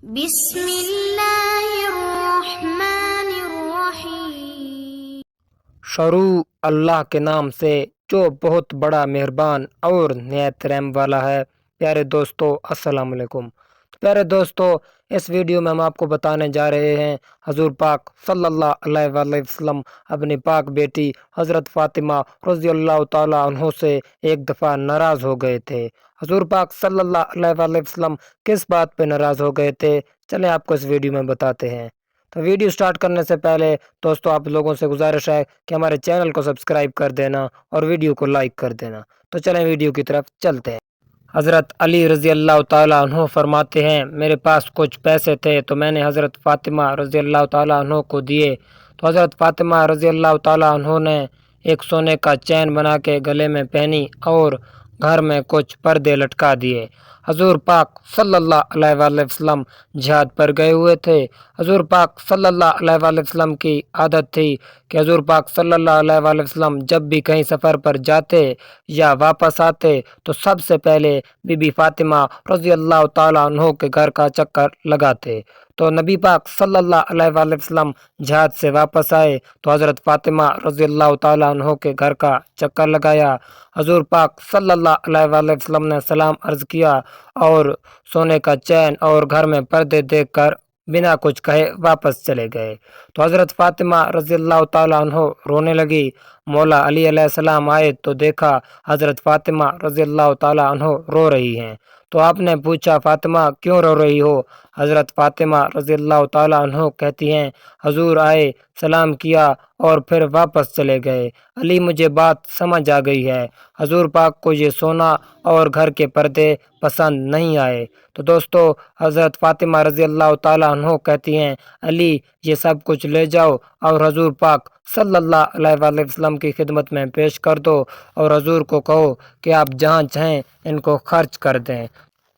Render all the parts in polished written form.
بسم اللہ الرحمن الرحیم۔ شروع اللہ کے نام سے جو بہت بڑا مہربان اور نہایت رحم والا ہے۔ پیارے دوستو السلام علیکم۔ پیارے دوستو، اس ویڈیو میں ہم آپ کو بتانے جا رہے ہیں حضور پاک صلی اللہ علیہ وآلہ وسلم اپنی پاک بیٹی حضرت فاطمہ رضی اللہ تعالیٰ عنہ سے ایک دفعہ ناراض ہو گئے تھے۔ حضور پاک صلی اللہ علیہ وآلہ وسلم کس بات پہ ناراض ہو گئے تھے، چلیں آپ کو اس ویڈیو میں بتاتے ہیں۔ تو ویڈیو سٹارٹ کرنے سے پہلے دوستو آپ لوگوں سے گزارش ہے کہ ہمارے چینل کو سبسکرائب کر دینا اور ویڈیو کو لائک کر دینا۔ تو چلیں ویڈیو کی طرف چلتے ہیں۔ حضرت علی رضی اللہ تعالیٰ عنہ فرماتے ہیں، میرے پاس کچھ پیسے تھے تو میں نے حضرت فاطمہ رضی اللہ تعالیٰ عنہ کو دیے، تو حضرت فاطمہ رضی اللہ تعالیٰ عنہ نے ایک سونے کا چین بنا کے گلے میں پہنی اور گھر میں کچھ پردے لٹکا دیے۔ حضور پاک صلی اللہ علیہ وآلہ وسلم جہاد پر گئے ہوئے تھے۔ حضور پاک صلی اللہ علیہ وآلہ وسلم کی عادت تھی کہ حضور پاک صلی اللہ علیہ وآلہ وسلم جب بھی کہیں سفر پر جاتے یا واپس آتے تو سب سے پہلے بی بی فاطمہ رضی اللہ تعالیٰ عنہ کے گھر کا چکر لگاتے۔ تو نبی پاک صلی اللہ علیہ وآلہ وسلم جہاد سے واپس آئے تو حضرت فاطمہ رضی اللہ تعالیٰ عنہ کے گھر کا چکر لگایا۔ حضور پاک صلی اللہ علیہ وآلہ وسلم نے سلام عرض کیا اور سونے کا چین اور گھر میں پردے دیکھ کر بنا کچھ کہے واپس چلے گئے۔ تو حضرت فاطمہ رضی اللہ تعالیٰ عنہ رونے لگی۔ مولا علی علیہ السلام آئے تو دیکھا حضرت فاطمہ رضی اللہ تعالیٰ عنہ رو رہی ہیں۔ تو آپ نے پوچھا، فاطمہ کیوں رو رہی ہو؟ حضرت فاطمہ رضی اللہ تعالیٰ عنہ کہتی ہیں، حضور آئے، سلام کیا اور پھر واپس چلے گئے۔ علی مجھے بات سمجھ آ گئی ہے، حضور پاک کو یہ سونا اور گھر کے پردے پسند نہیں آئے۔ تو دوستو حضرت فاطمہ رضی اللہ تعالیٰ عنہ کہتی ہیں، علی یہ سب کچھ لے جاؤ اور حضور پاک صلی اللہ علیہ وآلہ وسلم کی خدمت میں پیش کر دو اور حضور کو کہو کہ آپ جہاں چاہیں ان کو خرچ کر دیں۔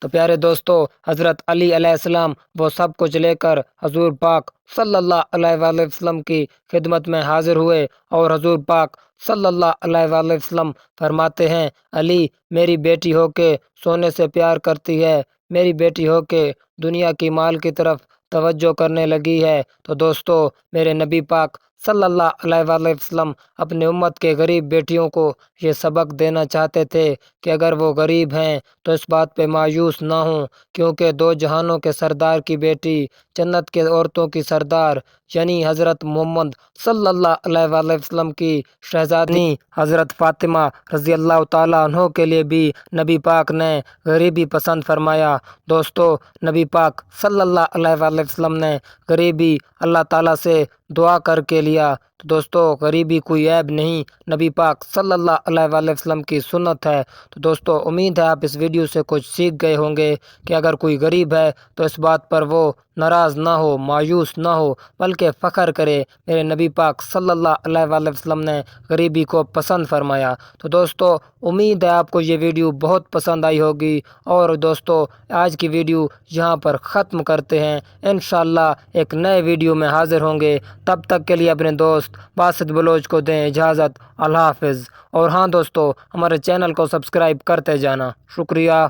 تو پیارے دوستو حضرت علی علیہ السلام وہ سب کچھ لے کر حضور پاک صلی اللہ علیہ وآلہ وسلم کی خدمت میں حاضر ہوئے اور حضور پاک صلی اللہ علیہ وآلہ وسلم فرماتے ہیں، علی میری بیٹی ہو کے سونے سے پیار کرتی ہے، میری بیٹی ہو کے دنیا کی مال کی طرف توجہ کرنے لگی ہے۔ تو دوستو میرے نبی پاک صلی اللہ علیہ وآلہ وسلم اپنے امت کے غریب بیٹیوں کو یہ سبق دینا چاہتے تھے کہ اگر وہ غریب ہیں تو اس بات پہ مایوس نہ ہوں، کیونکہ دو جہانوں کے سردار کی بیٹی، جنت کے عورتوں کی سردار یعنی حضرت محمد صلی اللہ علیہ وآلہ وسلم کی شہزادی حضرت فاطمہ رضی اللہ تعالیٰ عنہ کے لیے بھی نبی پاک نے غریبی پسند فرمایا۔ دوستو نبی پاک صلی اللہ علیہ وآلہ وسلم نے غریبی اللہ تعالیٰ سے دعا کر کے لیا۔ تو دوستو غریبی کوئی عیب نہیں، نبی پاک صلی اللہ علیہ وآلہ وسلم کی سنت ہے۔ تو دوستو امید ہے آپ اس ویڈیو سے کچھ سیکھ گئے ہوں گے کہ اگر کوئی غریب ہے تو اس بات پر وہ ناراض نہ ہو، مایوس نہ ہو، بلکہ فخر کرے، میرے نبی پاک صلی اللہ علیہ وآلہ وسلم نے غریبی کو پسند فرمایا۔ تو دوستو امید ہے آپ کو یہ ویڈیو بہت پسند آئی ہوگی، اور دوستو آج کی ویڈیو یہاں پر ختم کرتے ہیں، انشاءاللہ ایک نئے ویڈیو میں حاضر ہوں گے۔ تب تک کے لیے اپنے دوست باسط بلوچ کو دیں اجازت، اللہ حافظ۔ اور ہاں دوستو ہمارے چینل کو سبسکرائب کرتے جانا، شکریہ۔